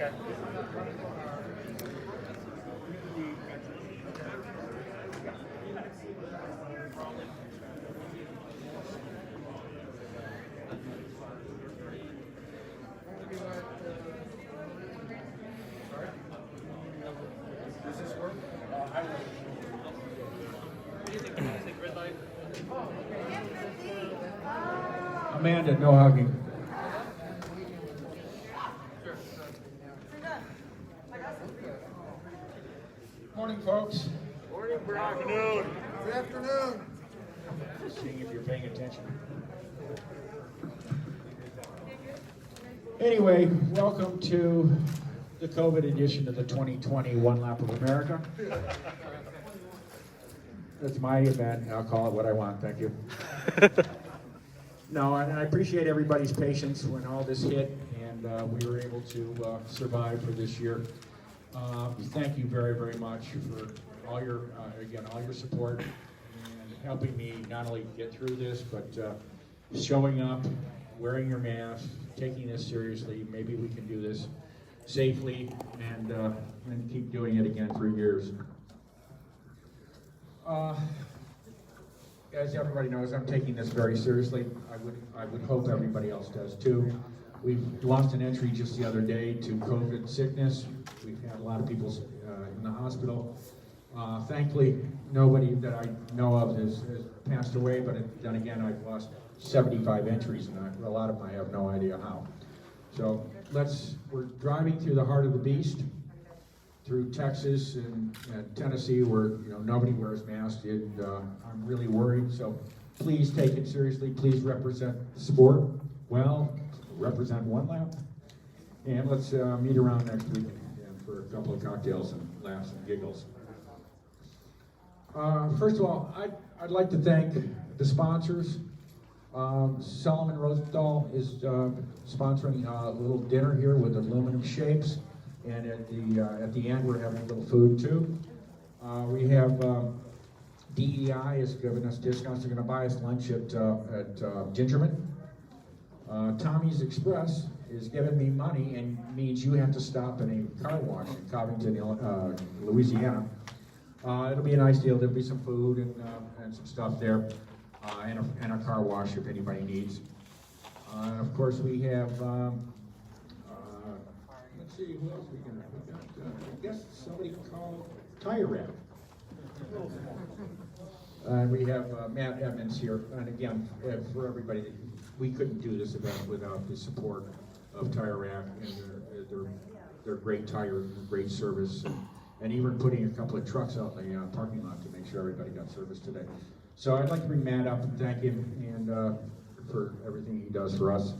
Does this work? Amanda, no hugging. Morning, folks. Morning, good afternoon. Good afternoon. Just seeing if you're paying attention. Anyway, welcome to the COVID edition of the 2020 One Lap of America. That's my event. I'll call it what I want. Thank you. No, and I appreciate everybody's patience when all this hit and we were able to survive for this year. Thank you very, very much for all your, again, all your support and helping me not only get through this, but showing up, wearing your mask, taking this seriously. Maybe we can do this safely and keep doing it again for years. As everybody knows, I'm taking this very seriously. I would hope everybody else does too. We've lost an entry just the other day to COVID sickness. We've had a lot of people in the hospital. Thankfully, nobody that I know of has passed away, but then again, I've lost 75 entries, and a lot of them I have no idea how. So we're driving through the heart of the beast, through Texas and Tennessee, where nobody wears masks, and I'm really worried. So please take it seriously. Please represent the sport well. Represent One Lap, and let's meet around next week for a couple of cocktails and laughs and giggles. First of all, I'd like to thank the sponsors. Solomon Rosenthal is sponsoring a little dinner here with aluminum shapes, and at the end we're having a little food too. We have DEI is giving us discounts. They're going to buy us lunch at Gingerman. Tommy's Express is giving me money and means you have to stop in a car wash in Covington, Louisiana. It'll be a nice deal. There'll be some food and some stuff there, and a car wash if anybody needs. And of course, we have. Let's see who else we got. I guess somebody called Tire Wrap. We have Matt Evans here, and again, for everybody, we couldn't do this event without the support of Tire Rack and their great tires and great service, and even putting a couple of trucks out in the parking lot to make sure everybody got service today. So I'd like to bring Matt up and thank him and for everything he does for us.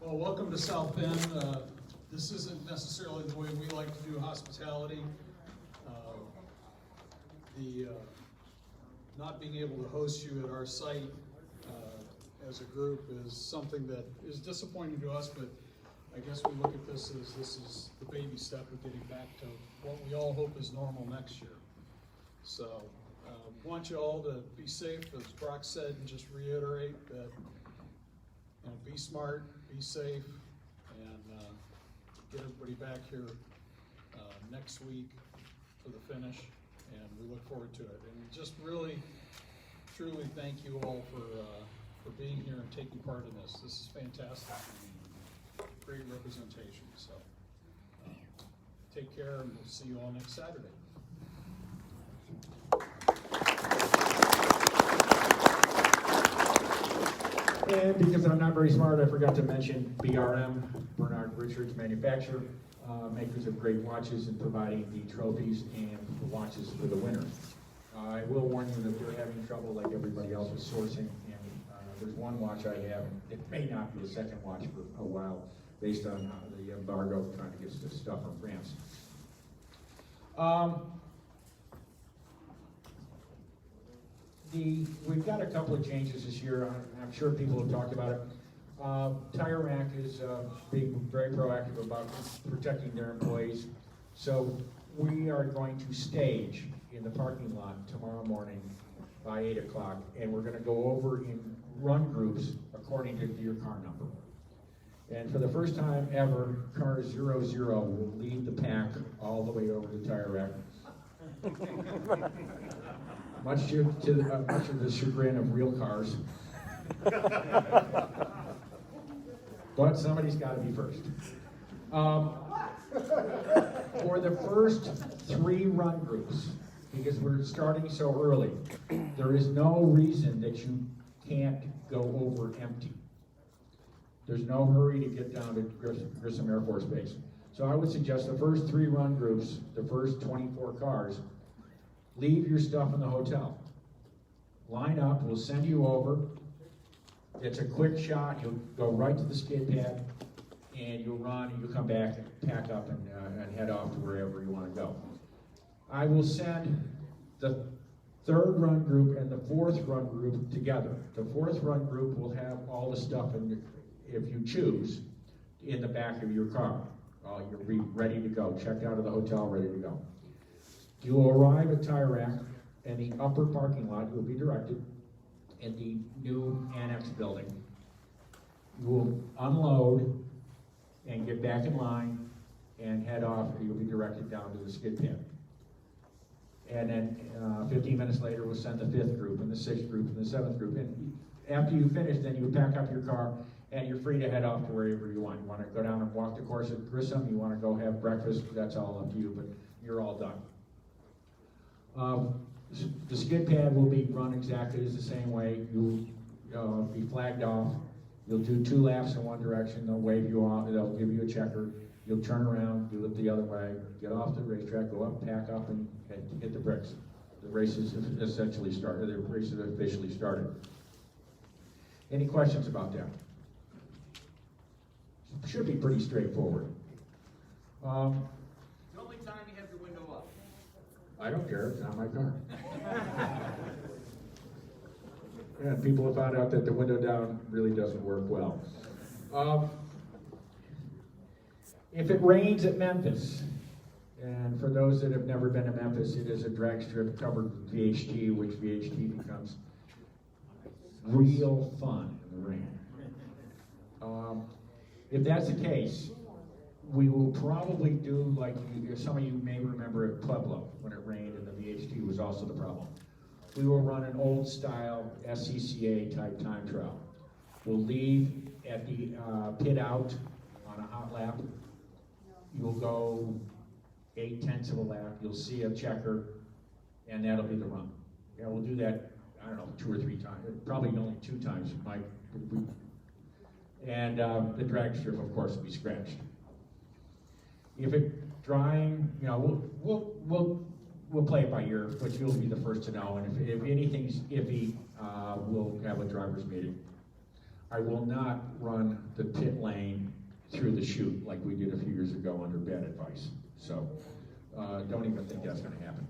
Well, welcome to South Bend. This isn't necessarily the way we like to do hospitality. Not being able to host you at our site as a group is something that is disappointing to us, but I guess we look at this as this is the baby step of getting back to what we all hope is normal next year. So want you all to be safe, as Brock said, and just reiterate that be smart, be safe, and get everybody back here next week for the finish, and we look forward to it. And just really, truly thank you all for being here and taking part in this. This is fantastic. Great representation. So take care, and we'll see you all next Saturday. And because I'm not very smart, I forgot to mention BRM, Bernard Richards Manufacturer, makers of great watches and providing the trophies and the watches for the winner. I will warn you that they're having trouble like everybody else with sourcing, and there's one watch I have. It may not be a second watch for a while based on the embargo trying to get stuff from France. We've got a couple of changes this year. I'm sure people have talked about it. Tire Rack is being very proactive about protecting their employees. So we are going to stage in the parking lot tomorrow morning by 8 o'clock, and we're gonna go over in run groups according to your car number. And for the first time ever, car 00 will lead the pack all the way over the tire rack. Much of the chagrin of real cars. But somebody's got to be first. For the first 3 run groups, because we're starting so early, there is no reason that you can't go over empty. There's no hurry to get down to Grissom Air Force Base. So I would suggest the first 3 run groups, the first 24 cars, leave your stuff in the hotel. Line up, we'll send you over. It's a quick shot. You'll go right to the skid pad, and you'll run, and you'll come back and pack up and head off to wherever you want to go. I will send the 3rd run group and the 4th run group together. The 4th run group will have all the stuff, if you choose, in the back of your car. You'll be ready to go, checked out of the hotel, ready to go. You will arrive at Tire Rack in the upper parking lot. You'll be directed in the new annex building. You will unload and get back in line and head off. You'll be directed down to the skid pad. And then 15 minutes later, we'll send the 5th group and the 6th group and the 7th group. And after you finish, then you pack up your car and you're free to head off to wherever you want. You want to go down and walk the course at Grissom, you want to go have breakfast, that's all up to you, but you're all done. The skid pad will be run exactly the same way. You'll be flagged off. You'll do 2 laps in one direction. They'll wave you off. They'll give you a checker. You'll turn around, do it the other way, get off the racetrack, go up, pack up, and hit the bricks. The race is essentially started. The race is officially started. Any questions about that? Should be pretty straightforward. The only time you have the window up. I don't care, it's not my car. And people have found out that the window down really doesn't work well. If it rains at Memphis, and for those that have never been to Memphis, it is a drag strip covered with VHT, which VHT becomes real fun in the rain. If that's the case, we will probably do like some of you may remember at Pueblo when it rained and the VHT was also the problem. We will run an old style SCCA type time trial. We'll leave at the pit out on a hot lap. You'll go 8/10 of a lap. You'll see a checker, and that'll be the run. Yeah, we'll do that, I don't know, 2 or 3 times. Probably only 2 times, Mike. And the drag strip, of course, will be scratched. If it's drying, you know, we'll play it by ear, but you'll be the first to know. And if anything's iffy, we'll have a driver's meeting. I will not run the pit lane through the chute like we did a few years ago under bad advice. So don't even think that's going to happen.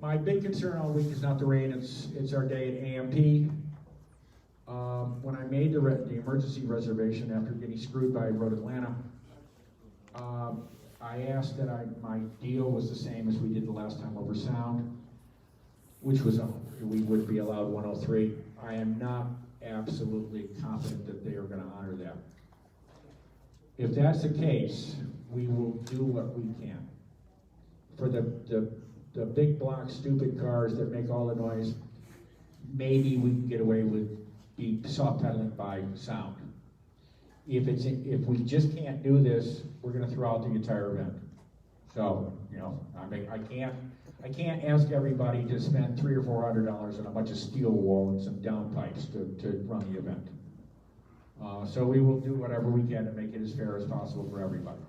My big concern all week is not the rain, it's our day at AMP. When I made the emergency reservation after getting screwed by Road Atlanta, I asked that my deal was the same as we did the last time over sound, which was we would be allowed 103. I am not absolutely confident that they are going to honor that. If that's the case, we will do what we can. For the big block stupid cars that make all the noise, maybe we can get away with soft pedaling by sound. If we just can't do this, we're going to throw out the entire event. So, you know, I can't ask everybody to spend $300 or $400 on a bunch of steel wool and some downpipes to run the event. So we will do whatever we can to make it as fair as possible for everybody.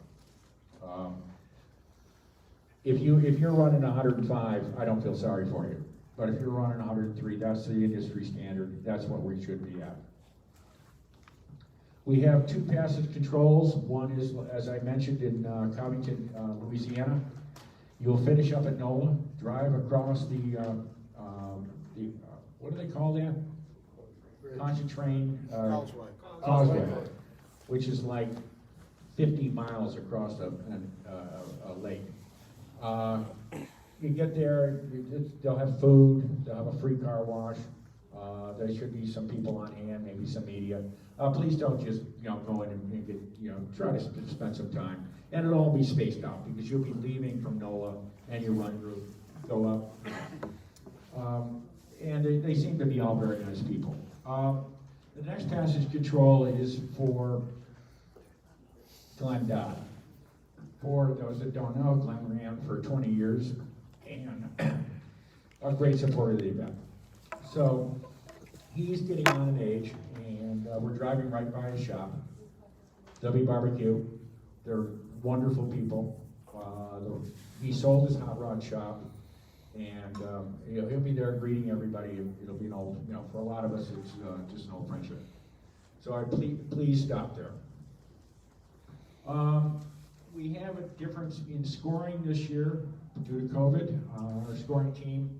If you're running 105, I don't feel sorry for you. But if you're running 103, that's the industry standard. That's what we should be at. We have 2 passage controls. One is, as I mentioned, in Covington, Louisiana. You'll finish up at NOLA, drive across the what do they call that? Pontchartrain Causeway, which is like 50 miles across a lake. you get there, they'll have food, they'll have a free car wash. There should be some people on hand, maybe some media. Please don't just, go in and get, try to spend some time. And it'll all be spaced out because you'll be leaving from NOLA and your run group go up. And they seem to be all very nice people. The next passage control is for Glenn Dodd. For those that don't know, Glenn ran for 20 years and a great supporter of the event. So he's getting on in age, and we're driving right by his shop, W Barbecue. They're wonderful people. He sold his hot rod shop, and he'll be there greeting everybody. It'll be an old, for a lot of us, it's just an old friendship. So please stop there. We have a difference in scoring this year due to COVID. Our scoring team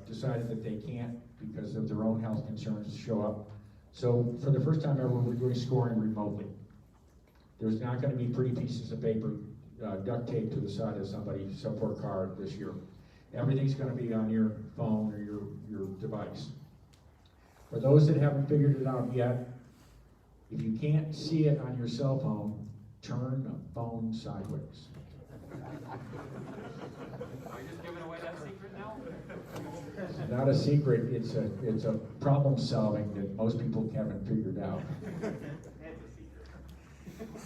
decided that they can't, because of their own health concerns, show up. So for the first time ever, we're doing scoring remotely. There's not going to be pretty pieces of paper duct taped to the side of somebody's support card this year. Everything's going to be on your phone or your device. For those that haven't figured it out yet, if you can't see it on your cell phone, turn the phone sideways. Are you just giving away that secret now? It's not a secret, it's a problem solving that most people haven't figured out.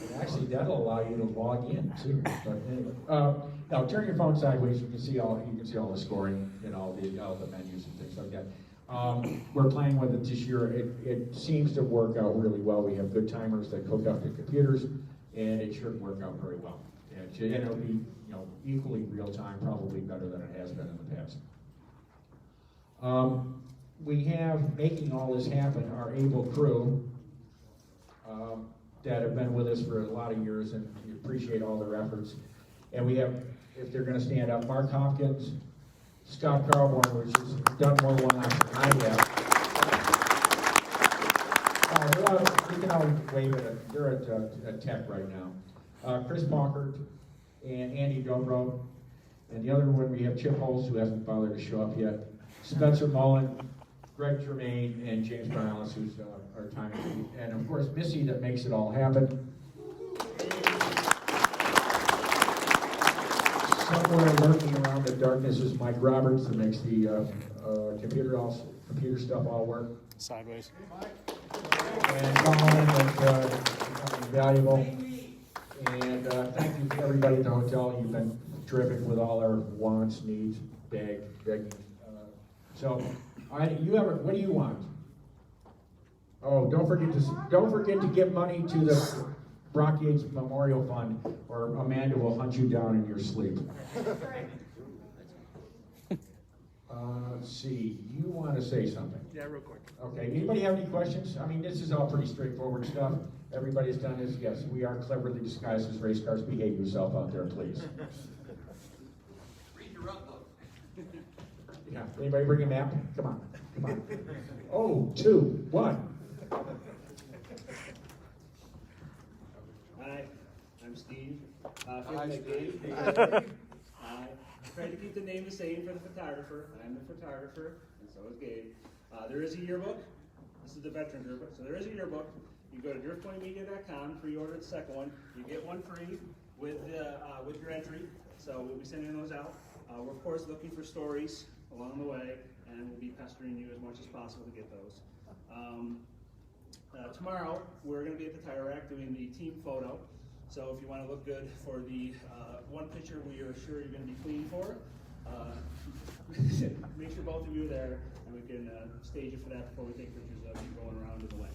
And actually, that'll allow you to log in too. But anyway, now turn your phone sideways. You can see all the scoring and all the menus and things like that. We're playing with it this year. It seems to work out really well. We have good timers that hook up to computers, and it should work out very well. And it'll be equally real time, probably better than it has been in the past. We have, making all this happen, our able crew that have been with us for a lot of years, and we appreciate all their efforts. And we have, if they're going to stand up, Mark Hopkins, Scott Carlborn, which has done more one-offs than I have. You can always wave at it. They're at Tech right now. Chris Packard and Andy Dobro. And the other one, we have Chip Holst, who hasn't bothered to show up yet. Spencer Mullen, Greg Germain, and James Morales, who's our timing lead. And of course, Missy, that makes it all happen. Somewhere lurking around the darkness is Mike Roberts, that makes the computer stuff all work. Sideways. And Colin, that's becoming valuable. And thank you to everybody at the hotel. You've been terrific with all our wants, needs, begging. What do you want? Oh, don't forget to give money to the Brock Yates Memorial Fund, or Amanda will hunt you down in your sleep. Let's see, you want to say something? Yeah, real quick. Okay, anybody have any questions? I mean, this is all pretty straightforward stuff. Everybody's done this. Yes, we are cleverly disguised as race cars. Behave yourself out there, please. Read your run book. Yeah, anybody bring a map? Come on. Oh, 2, 1. Hi, I'm Steve. Gabe. I tried to keep the name the same for the photographer. I'm the photographer, and so is Gabe. There is a yearbook. This is the veteran yearbook. So there is a yearbook. You go to driftpointmedia.com, pre-order the second one. You get one free with your entry. So we'll be sending those out. We're of course looking for stories along the way, and we'll be pestering you as much as possible to get those. Tomorrow, we're going to be at the Tire Rack doing the team photo. So if you want to look good for the one picture we are sure you're going to be clean for, make sure both of you are there, and we can stage you for that before we take pictures of you going around in the lane.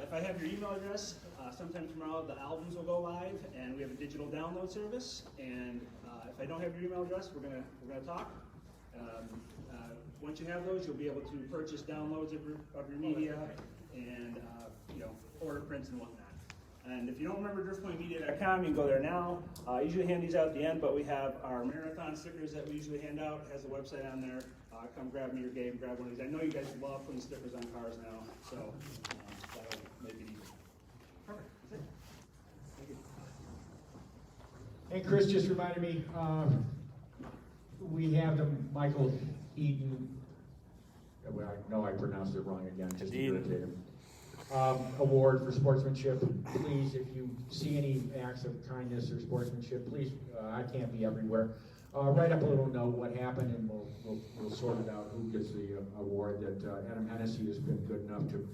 If I have your email address, sometime tomorrow the albums will go live, and we have a digital download service. And if I don't have your email address, we're gonna talk. Once you have those, you'll be able to purchase downloads of your media and order prints and whatnot. And if you don't remember driftpointmedia.com, you can go there now. I usually hand these out at the end, but we have our marathon stickers that we usually hand out. It has the website on there. Come grab me or Gabe, grab one of these. I know you guys love putting stickers on cars now, so that'll make it easy. Perfect. That's it. Thank you. And Chris just reminded me, we have the Michael Eden, well, I know I pronounced it wrong again, just to irritate him. Award for sportsmanship. Please, if you see any acts of kindness or sportsmanship, please, I can't be everywhere. Write up a little note what happened, and we'll sort it out who gets the award that Adam Hennessy has been good enough to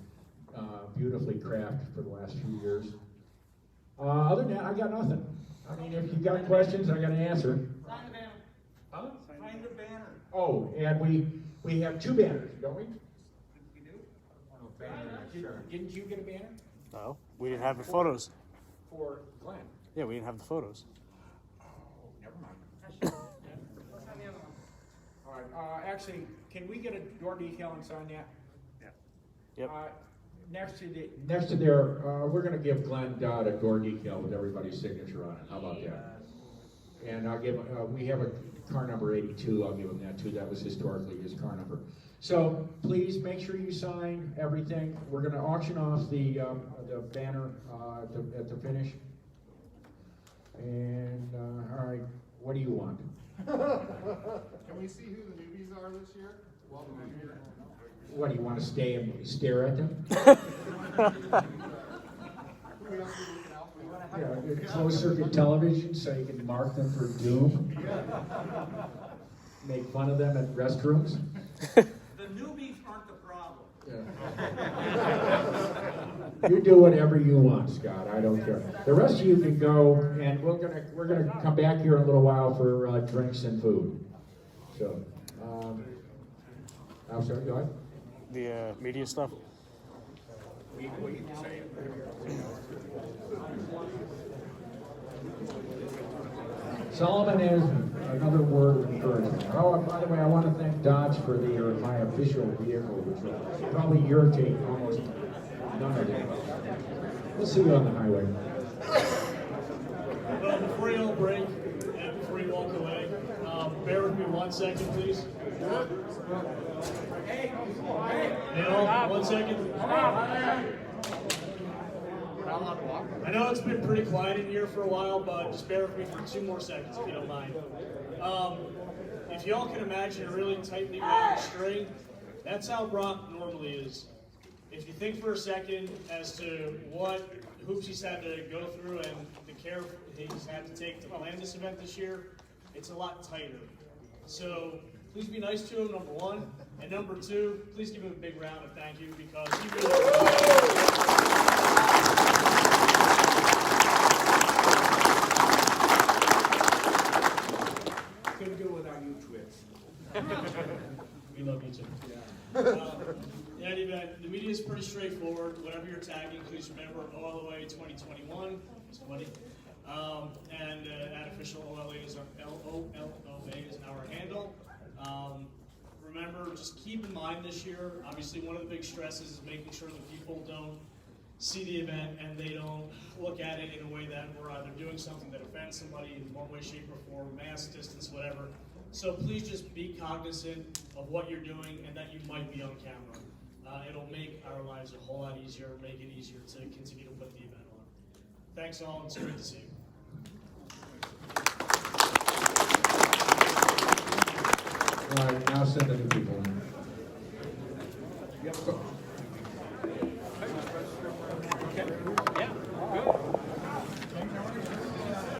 beautifully craft for the last few years. Other than that, I got nothing. I mean, if you've got questions, I got an answer. Sign the banner. Huh? Sign the banner. Oh, and we have 2 banners, don't we? We do? Didn't you get a banner No, we didn't have the photos. for Glenn? Yeah, we didn't have the photos. Never mind. Let's sign the other one. All right, actually, can we get a door decal and sign that? Yep. Next to there, we're gonna give Glenn Dodd a door decal with everybody's signature on it. How about that? And I'll give, we have a car number 82, I'll give him that too. That was historically his car number. So please make sure you sign everything. We're gonna auction off the banner at the finish. And, all right, what do you want? Can we see who the newbies are this year? Welcome in here. What, do you wanna stay and stare at them? Who else are we looking out for? Yeah, closed circuit television so you can mark them for doom. Make fun of them at restrooms. The newbies aren't the problem. You do whatever you want, Scott. I don't care. The rest of you can go, and we're gonna come back here in a little while for drinks and food. So, I'm sorry. Go ahead. The media stuff. Solomon has another word of encouragement. Oh, and by the way, I want to thank Dodge for my official vehicle, which will probably irritate almost none of them. We'll see you on the highway. Well, before you all break and before you walk away, bear with me 1 second, please. Hey, all, 1 second. I know it's been pretty quiet in here for a while, but just bear with me for 2 more seconds if you don't mind. If y'all can imagine a really tightly wound string, that's how Brock normally is. If you think for a second as to what hoops he's had to go through and the care he's had to take to plan this event this year, it's a lot tighter. So please be nice to him, number 1. And number 2, please give him a big round of thank you because he really Couldn't do it without you, Twix. We love you too. In any event, the media is pretty straightforward. Whatever you're tagging, please remember OLOA 2021. It's funny. And at official OLA is our LOLOA is our handle. Remember, just keep in mind this year, obviously one of the big stresses is making sure that people don't see the event and they don't look at it in a way that we're either doing something that offends somebody in one way, shape, or form, mass, distance, whatever. So please just be cognizant of what you're doing and that you might be on camera. It'll make our lives a whole lot easier, make it easier to continue to put the event on. Thanks all, it's great to see you. All right, now send the new people in. Yep.